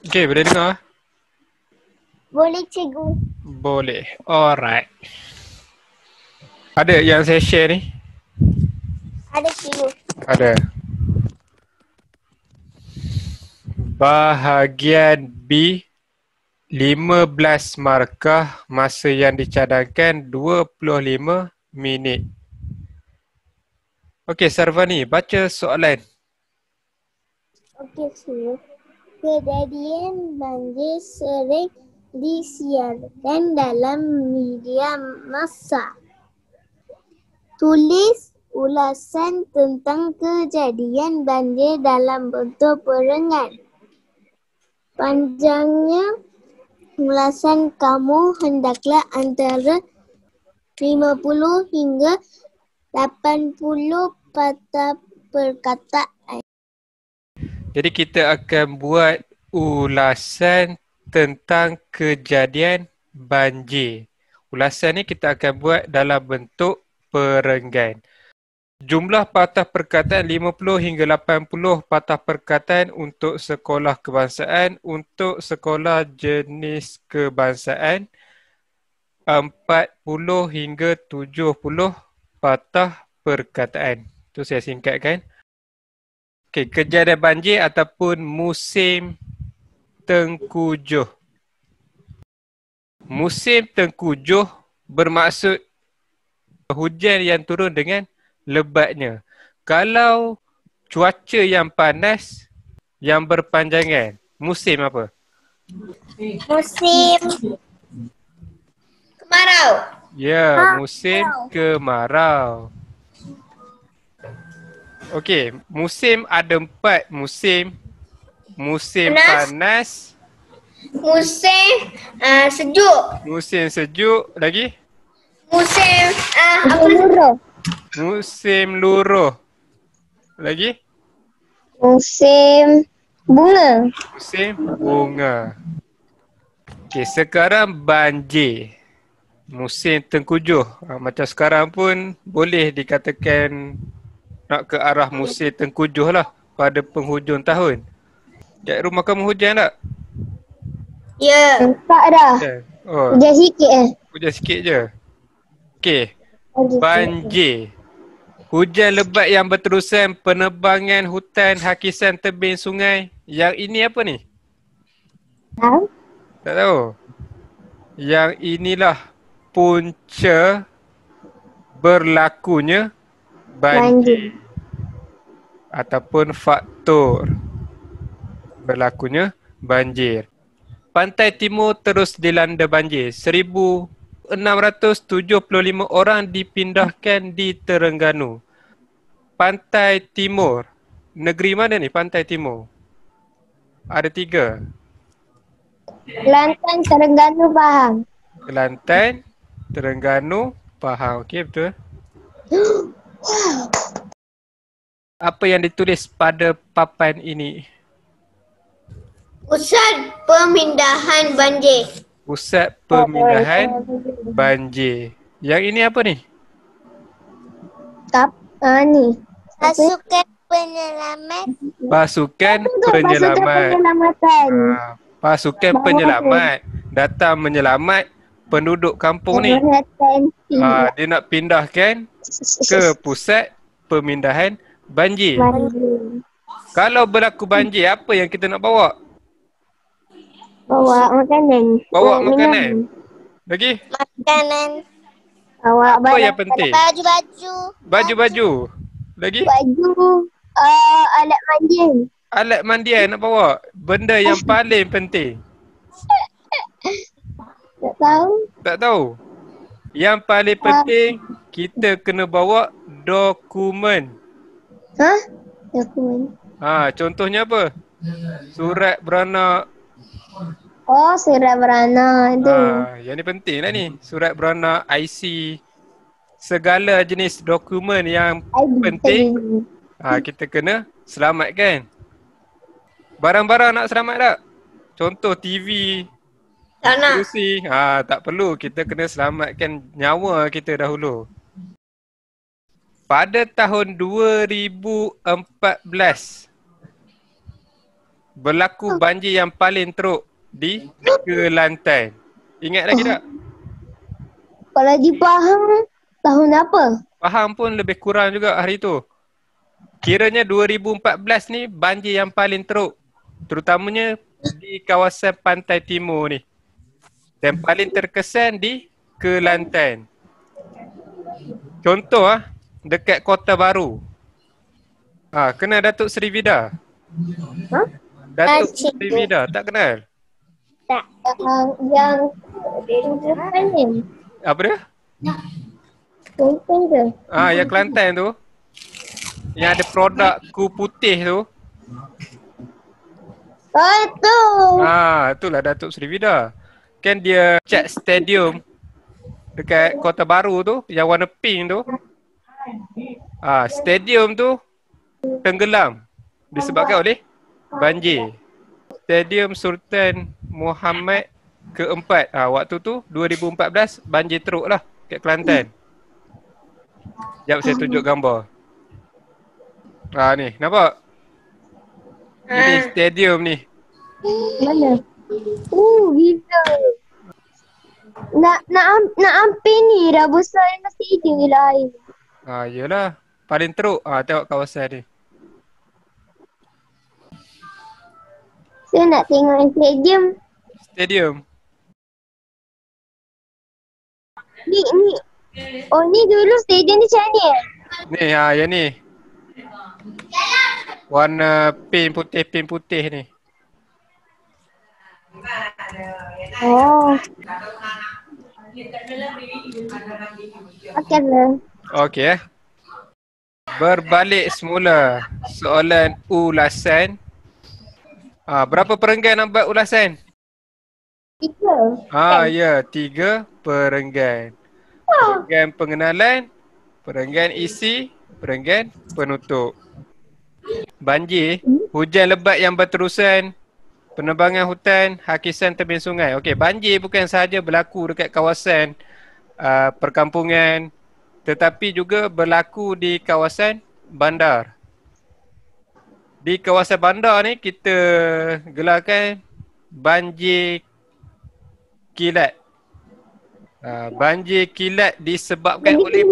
Okay, boleh dengar? Boleh cikgu. Boleh. Alright. Ada yang saya share ni? Ada cikgu. Ada. Bahagian B, 15 markah, masa yang dicadangkan 25 minit. Okey, Sarvani, baca soalan. Okey cikgu. Kejadian banjir sering disiarkan dalam media massa. Tulis ulasan tentang kejadian banjir dalam bentuk perengan. Panjangnya ulasan kamu hendaklah antara 50 hingga 80 patah perkataan. Jadi kita akan buat ulasan tentang kejadian banjir. Ulasan ni kita akan buat dalam bentuk perenggan. Jumlah patah perkataan 50 hingga 80 patah perkataan untuk sekolah kebangsaan. Untuk sekolah jenis kebangsaan 40 hingga 70 patah perkataan. Itu saya singkatkan. Okey, kejadian banjir ataupun musim tengkujuh. Musim tengkujuh bermaksud hujan yang turun dengan lebatnya. Kalau cuaca yang panas yang berpanjangan, musim apa? Musim kemarau. Ya, musim kemarau. Okey, musim ada 4 musim. Musim panas, Musim sejuk. musim sejuk, lagi Musim luruh. musim luruh. Lagi Musim bunga. musim bunga. Okey, sekarang banjir. Musim tengkujuh. Macam sekarang pun boleh dikatakan nak ke arah musim tengkujuh lah pada penghujung tahun. Kat rumah kamu hujan tak? Ya. Tak dah. Hujan. Oh, Hujan sikit hujan sikit je. Okey, banjir. Hujan lebat yang berterusan, penebangan hutan, hakisan tebing sungai. Yang ini apa ni? Tahu? Tak tahu. Yang inilah punca berlakunya banjir. Ataupun faktor berlakunya banjir. Pantai Timur terus dilanda banjir. 1,675 orang dipindahkan di Terengganu. Pantai Timur. Negeri mana ni Pantai Timur? Ada 3. Kelantan, Terengganu, Pahang. Kelantan, Terengganu, Pahang. Okey, betul. Apa yang ditulis pada papan ini? Pusat pemindahan banjir. Pusat pemindahan banjir. Yang ini apa ni? Ni. Pasukan penyelamat. Pasukan penyelamat. Pasukan penyelamat datang menyelamat penduduk kampung ni. Dia nak pindahkan ke pusat pemindahan banjir. Kalau berlaku banjir, apa yang kita nak bawa? Bawa makanan. Bawa makanan. Lagi? Makanan. Apa yang penting? Baju-baju. Baju-baju. Lagi? Baju. Alat mandian. Alat mandian nak bawa. Benda yang paling penting. Tak tahu. Tak tahu. Yang paling penting, kita kena bawa dokumen. Dokumen. Contohnya apa? Surat beranak. Oh, surat beranak tu. Yang ni penting lah ni. Surat beranak, IC. Segala jenis dokumen yang penting. Kita kena selamatkan. Barang-barang nak selamat tak? Contoh TV. Tak nak. Kerusi. Tak perlu. Kita kena selamatkan nyawa kita dahulu. Pada tahun 2014, berlaku banjir yang paling teruk di Kelantan. Ingat lagi tak? Kalau di Pahang, tahun apa? Pahang pun lebih kurang juga hari tu. Kiranya 2014 ni banjir yang paling teruk. Terutamanya di kawasan pantai timur ni. Dan paling terkesan di Kelantan. Contoh dekat Kota Baru. Kenal Datuk Seri Vida? Ha? Datuk Acik Seri tu. Vida, tak kenal? Tak. Yang Kelantan ni. Apa dia? Kelantan ke? Yang Kelantan tu. Yang ada produk kuih putih tu. Oh, tu. Itulah Datuk Seri Vida. Kan dia cat stadium dekat Kota Baru tu, yang warna pink tu. Stadium tu tenggelam disebabkan oleh banjir. Stadium Sultan Muhammad keempat. Waktu tu 2014 banjir teruk lah kat Kelantan. Sekejap saya tunjuk gambar. Ni, nampak? Ini stadium ni. Mana? Gila. Nak hampir ni dah besar yang stadium je lah air. Yelah. Paling teruk. Tengok kawasan ni. Saya nak tengok yang stadium. Stadium. Ni. Oh, ni dulu stadium ni macam ni. Ni, yang ni. Warna pink putih ni. Oh. Okey lah. Okey. Berbalik semula. Soalan ulasan. Berapa perenggan nak buat ulasan? 3. Ya, 3 perenggan. Perenggan pengenalan, perenggan isi, perenggan penutup. Banjir, hujan lebat yang berterusan, penebangan hutan, hakisan tebing sungai. Okey, banjir bukan sahaja berlaku dekat kawasan perkampungan, tetapi juga berlaku di kawasan bandar. Di kawasan bandar ni kita gelarkan banjir kilat. Banjir kilat disebabkan oleh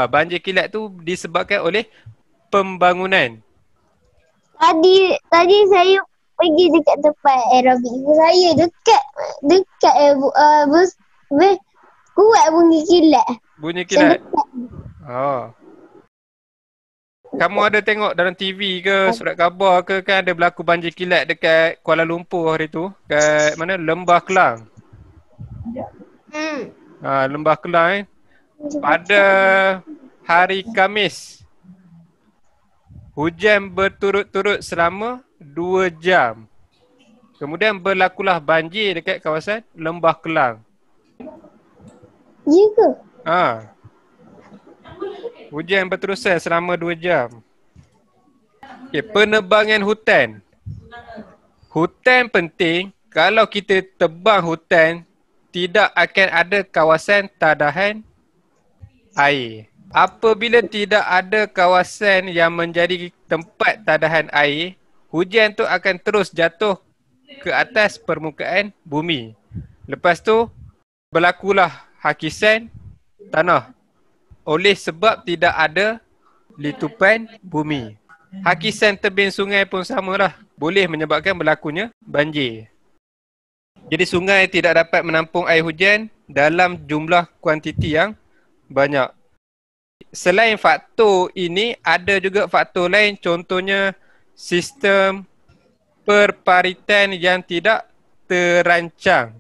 banjir kilat tu disebabkan oleh pembangunan. Tadi saya pergi dekat tempat aerobik saya dekat kuat bunyi kilat. Bunyi kilat. Kamu ada tengok dalam TV ke, surat khabar ke, kan ada berlaku banjir kilat dekat Kuala Lumpur hari tu, kat mana? Lembah Kelang. Lembah Kelang pada hari Khamis. Hujan berturut-turut selama 2 jam. Kemudian berlakulah banjir dekat kawasan Lembah Kelang. Ya ke? Hujan berterusan selama 2 jam. Okay, penebangan hutan. Hutan penting. Kalau kita tebang hutan, tidak akan ada kawasan tadahan air. Apabila tidak ada kawasan yang menjadi tempat tadahan air, hujan tu akan terus jatuh ke atas permukaan bumi. Lepas tu berlakulah hakisan tanah oleh sebab tidak ada litupan bumi. Hakisan tebing sungai pun samalah, boleh menyebabkan berlakunya banjir. Jadi sungai tidak dapat menampung air hujan dalam jumlah kuantiti yang banyak. Selain faktor ini, ada juga faktor lain, contohnya sistem perparitan yang tidak terancang.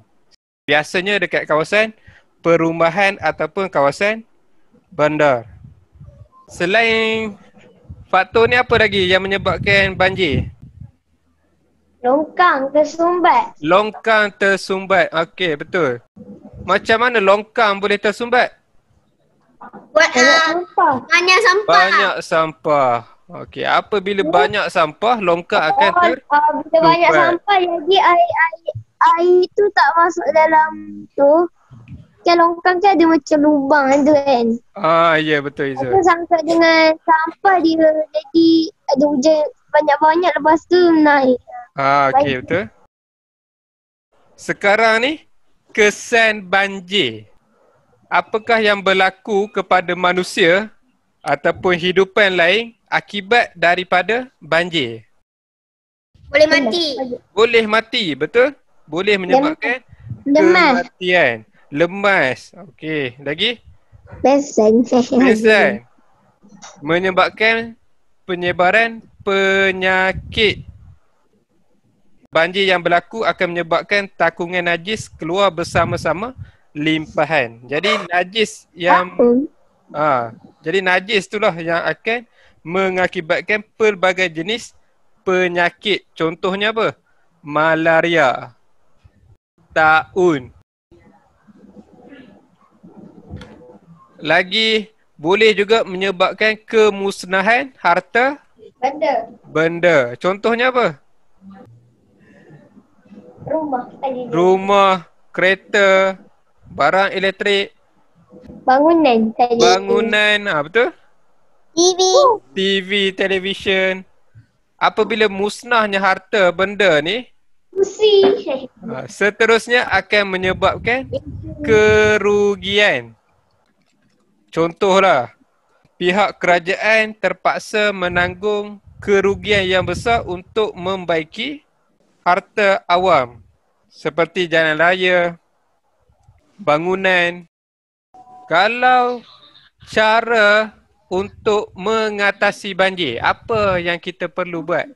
Biasanya dekat kawasan perumahan ataupun kawasan bandar. Selain faktor ni, apa lagi yang menyebabkan banjir? Longkang tersumbat. Longkang tersumbat. Okey, betul. Macam mana longkang boleh tersumbat? Banyak sampah. Banyak sampah. Okey, apabila banyak sampah, longkang akan Bila banyak sampah, jadi air tu tak masuk dalam tu. Kan longkang kan ada macam lubang tu kan. Ya betul Izzul. Itu sangkut dengan sampah dia, jadi ada hujan banyak-banyak, lepas tu naik. Okey, betul. Sekarang ni, kesan banjir. Apakah yang berlaku kepada manusia ataupun hidupan lain akibat daripada banjir? Boleh mati. Boleh mati, betul? Boleh menyebabkan Lemas. kematian. Lemas. Okey, lagi? Pesen. Pingsan. Menyebabkan penyebaran penyakit. Banjir yang berlaku akan menyebabkan takungan najis keluar bersama-sama limpahan. Jadi najis yang jadi najis itulah yang akan mengakibatkan pelbagai jenis penyakit. Contohnya apa? Malaria, taun. Lagi boleh juga menyebabkan kemusnahan harta benda. Contohnya apa? Rumah, kereta, barang elektrik, Bangunan. bangunan, betul? TV. TV, televisyen. Apabila musnahnya harta benda ni, Kursi. seterusnya akan menyebabkan kerugian. Contohlah, pihak kerajaan terpaksa menanggung kerugian yang besar untuk membaiki harta awam seperti jalan raya, bangunan. Kalau cara untuk mengatasi banjir, apa yang kita perlu buat?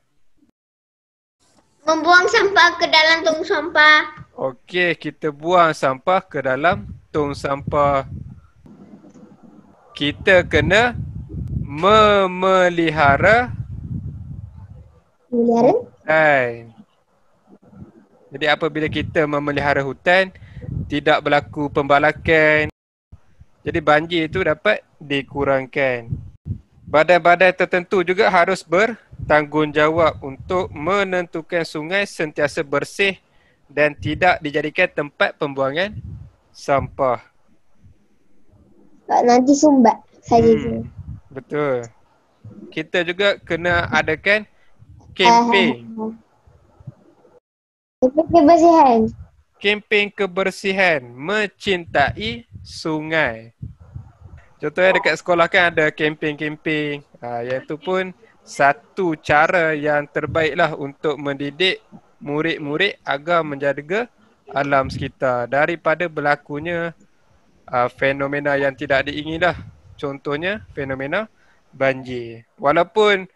Membuang sampah ke dalam tong sampah. Okey, kita buang sampah ke dalam tong sampah. Kita kena memelihara hutan. Jadi apabila kita memelihara hutan, tidak berlaku pembalakan. Jadi banjir itu dapat dikurangkan. Badan-badan tertentu juga harus bertanggungjawab untuk menentukan sungai sentiasa bersih dan tidak dijadikan tempat pembuangan sampah. Nanti sumbat saja. Betul. Kita juga kena adakan kempen. Kebersihan. Kempen kebersihan, mencintai sungai. Contohnya dekat sekolah kan ada kempen-kempen. Yang tu pun satu cara yang terbaiklah untuk mendidik murid-murid agar menjaga alam sekitar daripada berlakunya fenomena yang tidak diingini lah. Contohnya fenomena banjir. Walaupun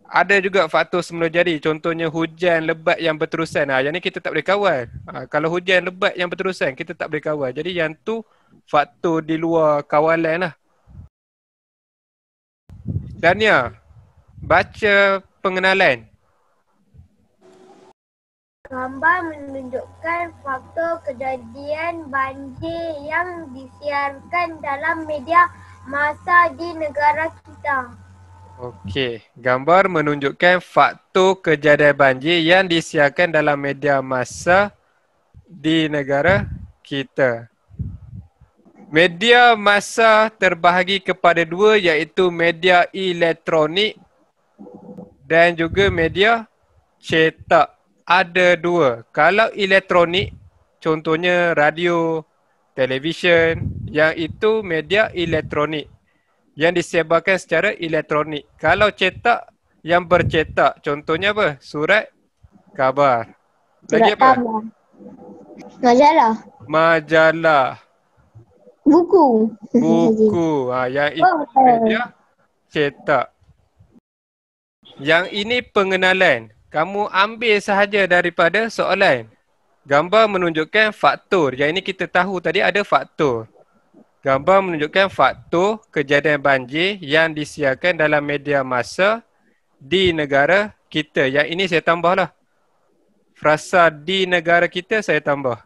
ada juga faktor semula jadi, contohnya hujan lebat yang berterusan. Yang ni kita tak boleh kawal. Kalau hujan lebat yang berterusan, kita tak boleh kawal. Jadi yang tu faktor di luar kawalan lah. Dania, baca pengenalan. Gambar menunjukkan faktor kejadian banjir yang disiarkan dalam media massa di negara kita. Okey, gambar menunjukkan faktor kejadian banjir yang disiarkan dalam media massa di negara kita. Media massa terbahagi kepada dua, iaitu media elektronik dan juga media cetak. Ada dua. Kalau elektronik, contohnya radio, televisyen, yang itu media elektronik yang disebarkan secara elektronik. Kalau cetak, yang bercetak, contohnya apa? Surat khabar. Lagi apa? Majalah. Majalah. Buku. Buku. Yang itu media cetak. Yang ini pengenalan. Kamu ambil sahaja daripada soalan. Gambar menunjukkan faktor. Yang ini kita tahu tadi ada faktor. Gambar menunjukkan faktor kejadian banjir yang disiarkan dalam media massa di negara kita. Yang ini saya tambahlah. Frasa di negara kita saya tambah.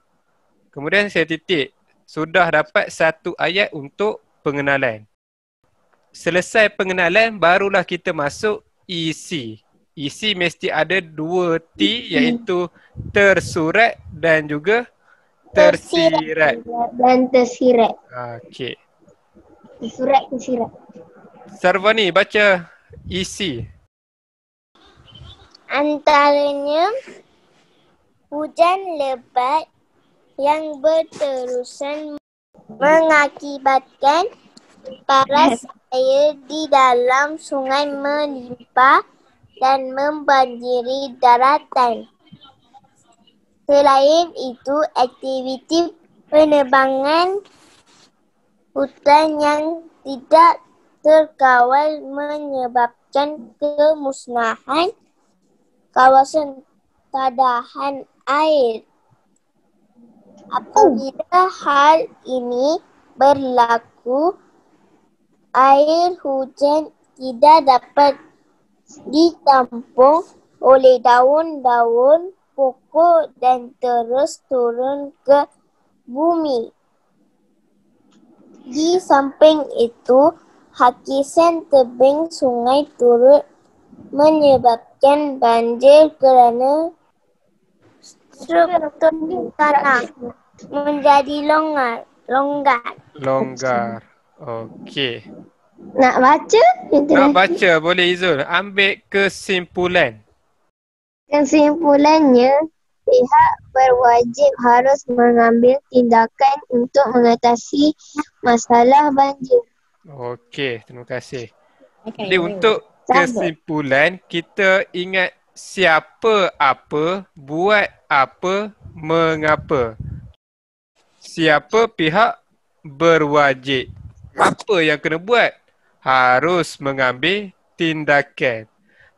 Kemudian saya titik. Sudah dapat satu ayat untuk pengenalan. Selesai pengenalan, barulah kita masuk isi. Isi mesti ada dua T, iaitu tersurat dan juga tersirat. Dan tersirat. Okey. Tersirat. Sarvani, baca isi. Antaranya hujan lebat yang berterusan mengakibatkan paras air di dalam sungai melimpah dan membanjiri daratan. Selain itu, aktiviti penebangan hutan yang tidak terkawal menyebabkan kemusnahan kawasan tadahan air. Apabila hal ini berlaku, air hujan tidak dapat ditampung oleh daun-daun pokok dan terus turun ke bumi. Di samping itu, hakisan tebing sungai turut menyebabkan banjir kerana struktur tanah menjadi longgar. Okey. Nak baca? Nak baca boleh Izul. Ambil kesimpulan. Kesimpulannya, pihak berwajib harus mengambil tindakan untuk mengatasi masalah banjir. Okey, terima kasih. Jadi untuk kesimpulan, kita ingat siapa apa, buat apa, mengapa. Siapa pihak berwajib. Apa yang kena buat? Harus mengambil tindakan.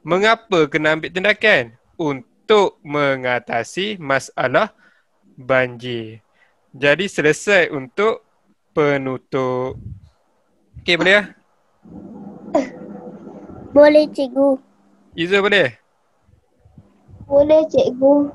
Mengapa kena ambil tindakan? Untuk mengatasi masalah banjir. Jadi selesai untuk penutup. Okey, boleh ya? Boleh, cikgu. Izul boleh? Boleh, cikgu.